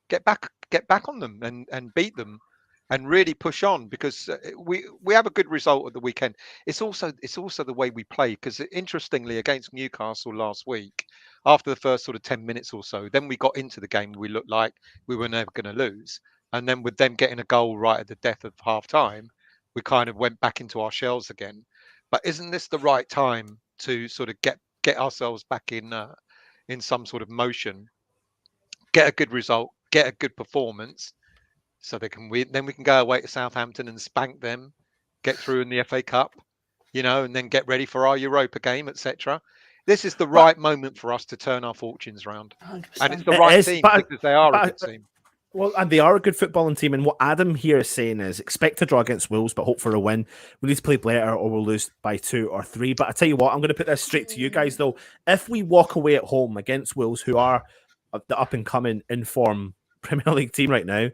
get back on them and beat them, and really push on, because we have a good result at the weekend. It's also the way we play, because interestingly, against Newcastle last week, after the first sort of 10 minutes or so, then we got into the game, we looked like we were never going to lose, and then with them getting a goal right at the death of half time, we kind of went back into our shells again. But isn't this the right time to sort of get ourselves back in some sort of motion, get a good result, get a good performance, so they can win? Then we can go away to Southampton and spank them, get through in the FA Cup, you know, and then get ready for our Europa game, etc. This is the right moment for us to turn our fortunes around. 100%. And it's the right team, because they are a good team. Well, and they are a good footballing team. And what Adam here is saying is, expect a draw against Wolves, but hope for a win. We need to play better, or we'll lose by 2 or 3. But I tell you what, I'm going to put this straight to you guys, though. If we walk away at home against Wolves, who are the up-and-coming, in-form Premier League team right now,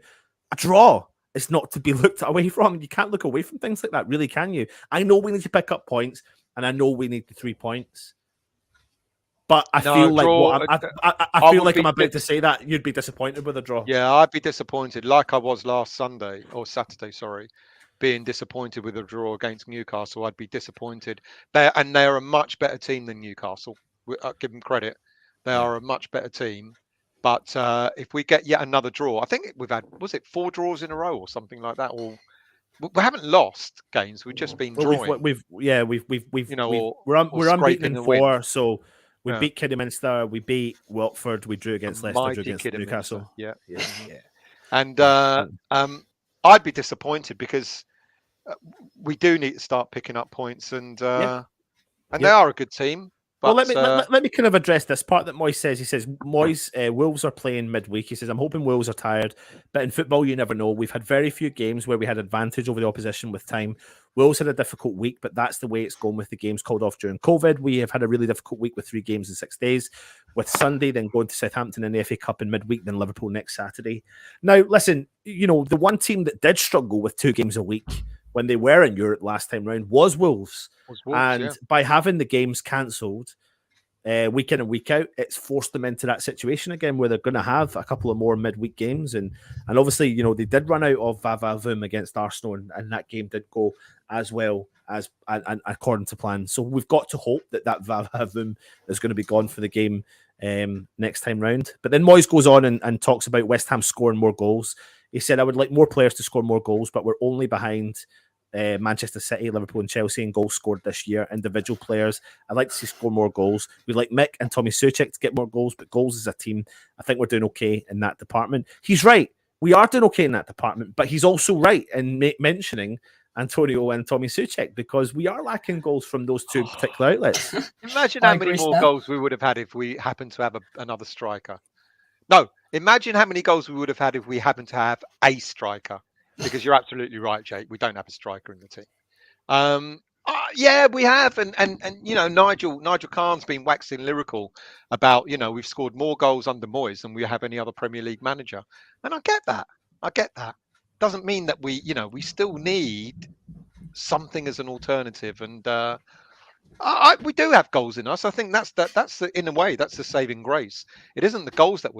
a draw is not to be looked away from. You can't look away from things like that, really, can you? I know we need to pick up points, and I know we need the 3 points. But I feel like I feel like I'm about to say that you'd be disappointed with a draw. Yeah, I'd be disappointed, like I was last Saturday, sorry, being disappointed with a draw against Newcastle. I'd be disappointed. They're a much better team than Newcastle. I give them credit. They are a much better team. But if we get yet another draw, I think we've had, was it 4 draws in a row or something like that? Or we haven't lost games. We've just been drawing. We're unbeaten in 4. So we beat Kidderminster, we beat Watford, we drew against Leicester, drew against Newcastle. Yeah. And Yeah. I'd be disappointed because we do need to start picking up points, and Yeah. they are a good team. Well, But let me kind of address this part that Moyes says. He says Moyes, Wolves are playing midweek. He says, I'm hoping Wolves are tired, but in football you never know. We've had very few games where we had advantage over the opposition with time. Wolves had a difficult week, but that's the way it's going with the games called off during COVID. We have had a really difficult week with 3 games in 6 days, with Sunday, then going to Southampton in the FA Cup in midweek, then Liverpool next Saturday. Now, listen, the one team that did struggle with 2 games a week when they were in Europe last time round was Wolves. And by having the games cancelled week in and week out, it's forced them into that situation again where they're going to have a couple of more midweek games. And obviously, they did run out of Vavavoom against Arsenal, and that game did go as well as and according to plan. So we've got to hope that Vavavoom is going to be gone for the game next time round. But then Moyes goes on and talks about West Ham scoring more goals. He said, I would like more players to score more goals, but we're only behind Manchester City, Liverpool and Chelsea in goals scored this year. Individual players, I'd like to see score more goals. We'd like Mick and Tommy Soucek to get more goals, but goals as a team, I think we're doing okay in that department. He's right. We are doing okay in that department, but he's also right in mentioning Antonio and Tommy Soucek, because we are lacking goals from those 2 particular outlets. Imagine how many more goals we would have had if we happened to have another striker. No, imagine how many goals we would have had if we happened to have a striker. Because you're absolutely right, Jake. We don't have a striker in the team. Yeah, we have, and Nigel Khan's been waxing lyrical about we've scored more goals under Moyes than we have any other Premier League manager, and I get that. Doesn't mean that we still need something as an alternative, and we do have goals in us. I think that's in a way that's the saving grace. It isn't the goals that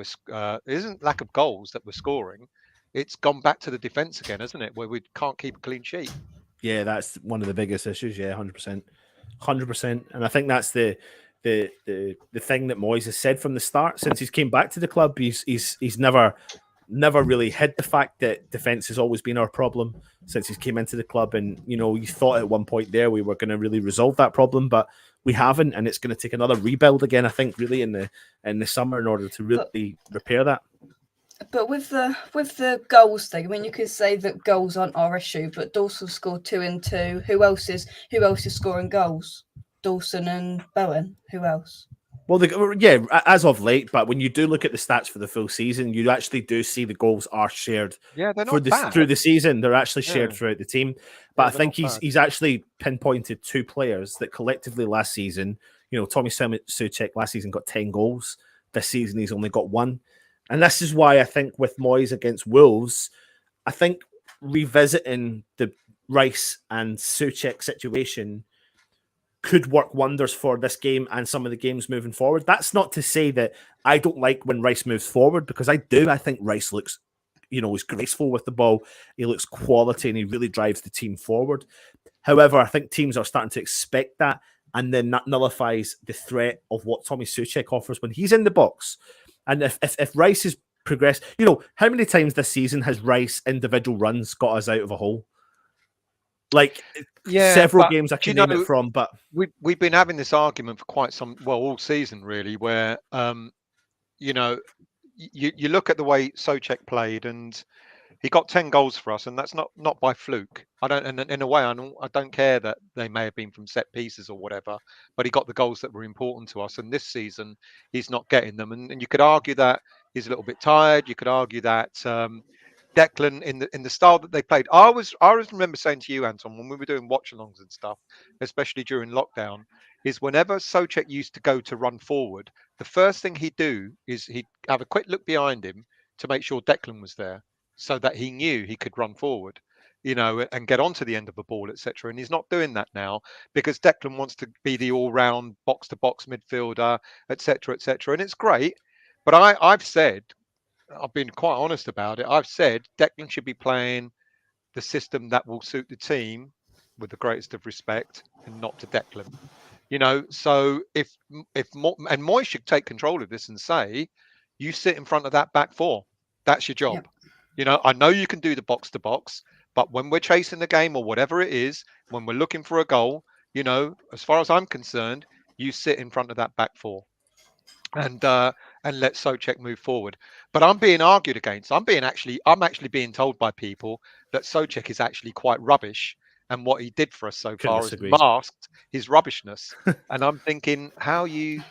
it isn't lack of goals that we're scoring. It's gone back to the defense again, isn't it? Where we can't keep a clean sheet. Yeah, that's one of the biggest issues. Yeah, 100%. And I think that's the thing that Moyes has said from the start since he's came back to the club. He's never really hid the fact that defense has always been our problem since he came into the club. And you thought at one point there we were going to really resolve that problem, but we haven't, and it's going to take another rebuild again. I think really in the summer in order to really repair that. But with the goals thing, I mean, you could say that goals aren't our issue, but Dawson scored 2 and 2. Who else is scoring goals? Dawson and Bowen. Who else? Well, as of late, but when you do look at the stats for the full season, you actually do see the goals are shared. Yeah, they're not bad. Through the season. They're actually shared throughout the team. But I think he's actually pinpointed 2 players that collectively last season, Tommy Soucek last season got 10 goals. This season he's only got 1. And this is why I think with Moyes against Wolves, I think revisiting the Rice and Soucek situation could work wonders for this game and some of the games moving forward. That's not to say that I don't like when Rice moves forward, because I do. I think Rice looks, he's graceful with the ball. He looks quality and he really drives the team forward. However, I think teams are starting to expect that, and then that nullifies the threat of what Tommy Soucek offers when he's in the box. And if Rice has progressed, how many times this season has Rice individual runs got us out of a hole? Several games I can name it from, but we've been having this argument for all season really, where you look at the way Soucek played, and he got 10 goals for us, and that's not by fluke. In a way, I don't care that they may have been from set pieces or whatever, but he got the goals that were important to us. And this season, he's not getting them. And you could argue that he's a little bit tired. You could argue that Declan in the style that they played. I always remember saying to you, Anton, when we were doing watch-alongs and stuff, especially during lockdown, is whenever Soucek used to go to run forward, the first thing he'd do is he'd have a quick look behind him to make sure Declan was there, so that he knew he could run forward, and get onto the end of the ball, etc. And he's not doing that now because Declan wants to be the all-round box-to-box midfielder, etc., etc. And it's great, but I've been quite honest about it. I've said Declan should be playing the system that will suit the team, with the greatest of respect, and not to Declan. So if Moyes should take control of this and say, you sit in front of that back 4. That's your job. Yep. I know you can do the box to box, but when we're chasing the game or whatever it is, when we're looking for a goal, as far as I'm concerned, you sit in front of that back 4. And and let Souček move forward. But I'm being argued against. I'm actually being told by people that Souček is actually quite rubbish, and what he did for us so Couldn't far has disagree. masked his rubbishness. And I'm thinking, how are you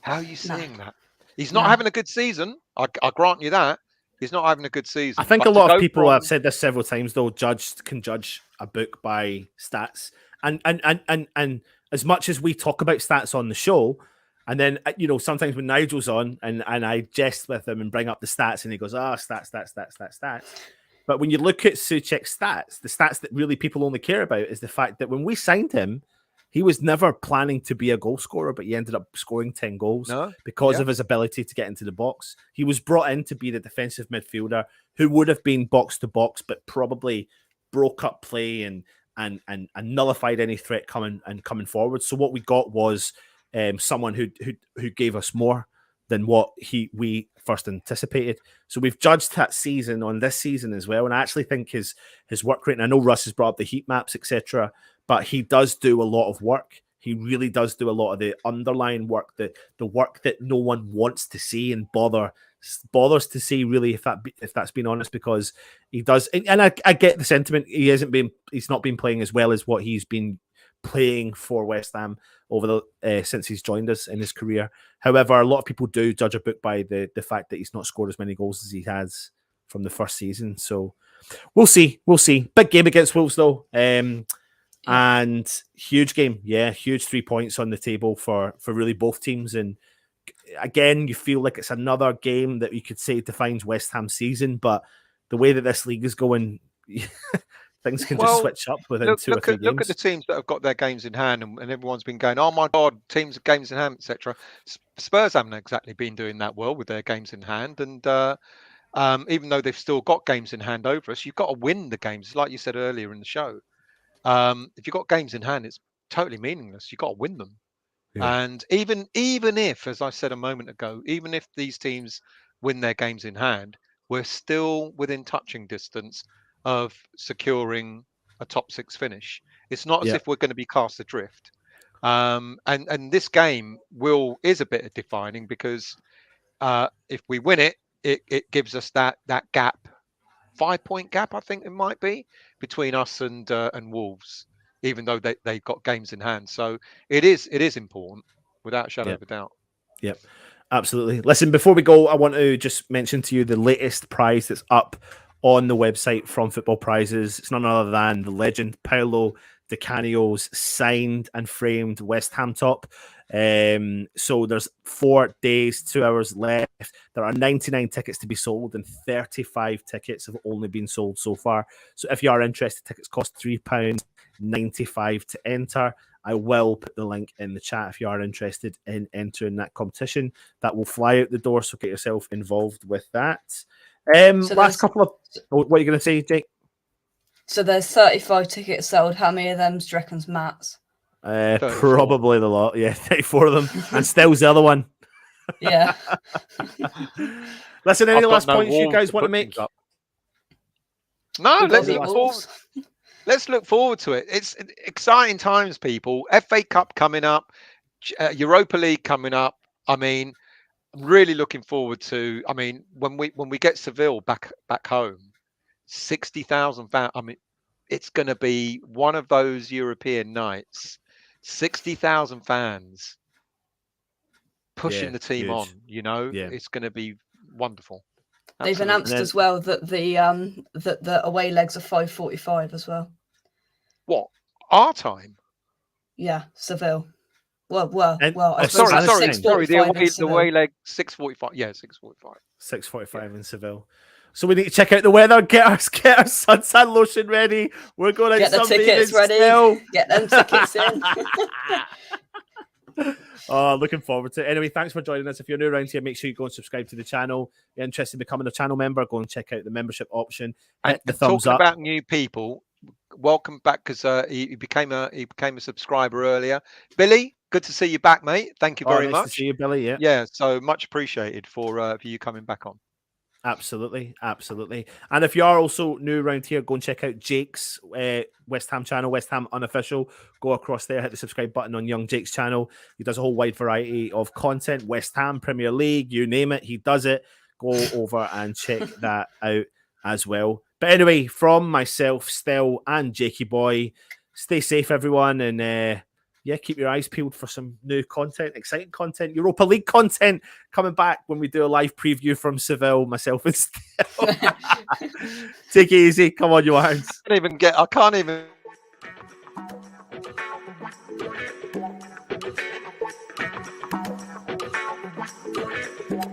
Nah. seeing that? He's not Nah. having a good season. I grant you that. He's not having a good season. I think But a to lot go of people from- have said this several times, though, can judge a book by stats. And as much as we talk about stats on the show, and then, you know, sometimes when Nigel's on and I jest with him and bring up the stats and he goes, stats. But when you look at Souček's stats, the stats that really people only care about is the fact that when we signed him, he was never planning to be a goal scorer, but he ended up scoring 10 goals because of his ability to get into the box. He was brought in to be the defensive midfielder who would have been box to box, but probably broke up play and nullified any threat coming forward. So what we got was someone who gave us more than what we first anticipated. So we've judged that season on this season as well, and I actually think his work rate. And I know Russ has brought up the heat maps, etc., but he does do a lot of work. He really does do a lot of the underlying work, the work that no one wants to see and bothers to see, really, if that's been honest, because he does. And I get the sentiment. He's not been playing as well as what he's been playing for West Ham over since he's joined us in his career. However, a lot of people do judge a book by the fact that he's not scored as many goals as he has from the first season. So we'll see. Big game against Wolves, though. And huge game. Yeah, huge 3 points on the table for really both teams. And again, you feel like it's another game that you could say defines West Ham's season, but the way that this league is going, things can just switch up within 2 or 3 games. Look at the teams that have got their games in hand, and everyone's been going, oh my God, teams have games in hand, etc. Spurs haven't exactly been doing that well with their games in hand. And even though they've still got games in hand over us, you've got to win the games, like you said earlier in the show. If you've got games in hand, it's totally meaningless. You've got to win them. Yeah. And even if, as I said a moment ago, even if these teams win their games in hand, we're still within touching distance of securing a top 6 finish. It's not as if we're going to be cast adrift. And this game is a bit of defining, because if we win it, it gives us that gap. 5-point gap, I think it might be, between us and Wolves, even though they've got games in hand. So it is important, without a shadow of a doubt. Yep, absolutely. Listen, before we go, I want to just mention to you the latest prize that's up on the website from Football Prizes. It's none other than the legend Paolo Di Canio's signed and framed West Ham top. So there's 4 days, 2 hours left. There are 99 tickets to be sold, and 35 tickets have only been sold so far. So if you are interested, tickets cost £3.95 to enter. I will put the link in the chat if you are interested in entering that competition. That will fly out the door, so get yourself involved with that. So last couple of... What are you going to say, Jake? So there's 35 tickets sold. How many of them do you reckon's Matt's? Probably the lot. Yeah, 34 of them. And Still's the other one. Yeah. Listen, any last points you guys want to make? No, let's look forward to it. It's exciting times, people. FA Cup coming up, Europa League coming up. I mean, I'm really looking forward to. I mean, when we get Seville back home, 60,000 fans. I mean, it's going to be one of those European nights. 60,000 fans pushing the team on. You know, it's going to be wonderful. Absolutely. They've announced as well that the away legs are 5:45 as well. What, our time? Yeah, Seville. Well. Sorry. The away leg 6:45. Yeah, 6:45. 6:45 in Seville. So we need to check out the weather. Get our suntan lotion ready. We're going to get the tickets ready. Get them tickets in. Oh, looking forward to it. Anyway, thanks for joining us. If you're new around here, make sure you go and subscribe to the channel. If you're interested in becoming a channel member, go and check out the membership option. Hit the thumbs up. About new people, welcome back, because he became a subscriber earlier. Billy, good to see you back, mate. Thank you very much. Nice to see you, Billy. Yeah. So much appreciated for you coming back on. Absolutely. And if you are also new around here, go and check out Jake's West Ham channel, West Ham Unofficial. Go across there, hit the subscribe button on Young Jake's channel. He does a whole wide variety of content, West Ham, Premier League, you name it, he does it. Go over and check that out as well. But anyway, from myself, Stel, and Jakey Boy, stay safe, everyone, and keep your eyes peeled for some new content, exciting content, Europa League content coming back when we do a live preview from Seville, myself and Stel. Take it easy. Come on, you hands. I can't even Yeah.